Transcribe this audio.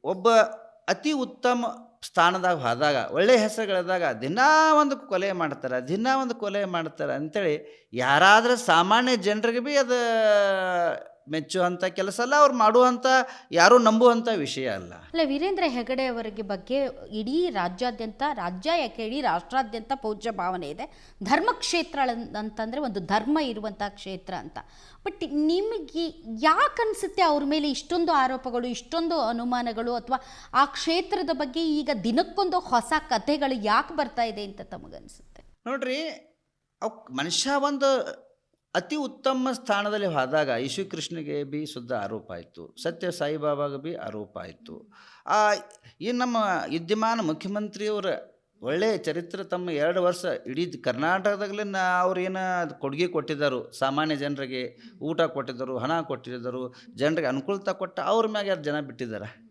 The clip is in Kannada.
ಒಬ್ಬ ಅತಿ ಉತ್ತಮ ಸ್ಥಾನದಾಗ ಹೋದಾಗ, ಒಳ್ಳೆಯ ಹೆಸರುಗಳಿದ್ದಾಗ ದಿನಾ ಒಂದು ಕೊಲೆ ಮಾಡ್ತಾರೆ, ದಿನಾ ಒಂದು ಕೊಲೆ ಮಾಡ್ತಾರೆ ಅಂತೇಳಿ ಯಾರಾದರೂ ಸಾಮಾನ್ಯ ಜನರಿಗೆ ಭೀ ಅದು ಮೆಚ್ಚುವಂಥ ಕೆಲಸ ಅಲ್ಲ, ಅವ್ರು ಮಾಡುವಂಥ ಯಾರೂ ನಂಬುವಂಥ ವಿಷಯ ಅಲ್ಲ. ಅಲ್ಲ, ವೀರೇಂದ್ರ ಹೆಗಡೆ ಅವರಿಗೆ ಬಗ್ಗೆ ಇಡೀ ರಾಜ್ಯಾದ್ಯಂತ, ರಾಜ್ಯ ಯಾಕೆ ಇಡೀ ರಾಷ್ಟ್ರಾದ್ಯಂತ ಪೂಜ್ಯ ಭಾವನೆ ಇದೆ. ಧರ್ಮಕ್ಷೇತ್ರ ಅಂತಂದರೆ ಒಂದು ಧರ್ಮ ಇರುವಂಥ ಕ್ಷೇತ್ರ ಅಂತ. ಬಟ್ ನಿಮಗೆ ಯಾಕೆ ಅನಿಸುತ್ತೆ ಅವ್ರ ಮೇಲೆ ಇಷ್ಟೊಂದು ಆರೋಪಗಳು, ಇಷ್ಟೊಂದು ಅನುಮಾನಗಳು, ಅಥವಾ ಆ ಕ್ಷೇತ್ರದ ಬಗ್ಗೆ ಈಗ ದಿನಕ್ಕೊಂದು ಹೊಸ ಕಥೆಗಳು ಯಾಕೆ ಬರ್ತಾ ಇದೆ ಅಂತ ತಮಗನ್ಸುತ್ತೆ? ನೋಡ್ರಿ, ಮನುಷ್ಯ ಒಂದು ಅತಿ ಉತ್ತಮ ಸ್ಥಾನದಲ್ಲಿ ಹೋದಾಗ ಯಶು ಕೃಷ್ಣಗೆ ಬಿ ಶುದ್ಧ ಆರೋಪ ಆಯಿತು, ಸತ್ಯ ಸಾಯಿಬಾಬಾಗೆ ಬಿ ಆರೋಪ ಆಯಿತು. ಈ ನಮ್ಮ ವಿದ್ಯಮಾನ ಮುಖ್ಯಮಂತ್ರಿಯವರ ಒಳ್ಳೆಯ ಚರಿತ್ರೆ, ತಮ್ಮ 2 ವರ್ಷ ಇಡೀ ಕರ್ನಾಟಕದಾಗಲೇ ಅವ್ರು ಏನು ಕೊಡುಗೆ ಕೊಟ್ಟಿದ್ದರು, ಸಾಮಾನ್ಯ ಜನರಿಗೆ ಊಟ ಕೊಟ್ಟಿದ್ದರು, ಹಣ ಕೊಟ್ಟಿದ್ದರು, ಜನರಿಗೆ ಅನುಕೂಲತೆ ಕೊಟ್ಟ ಅವ್ರ ಮ್ಯಾಗ ಯಾರು ಜನ ಬಿಟ್ಟಿದ್ದಾರೆ?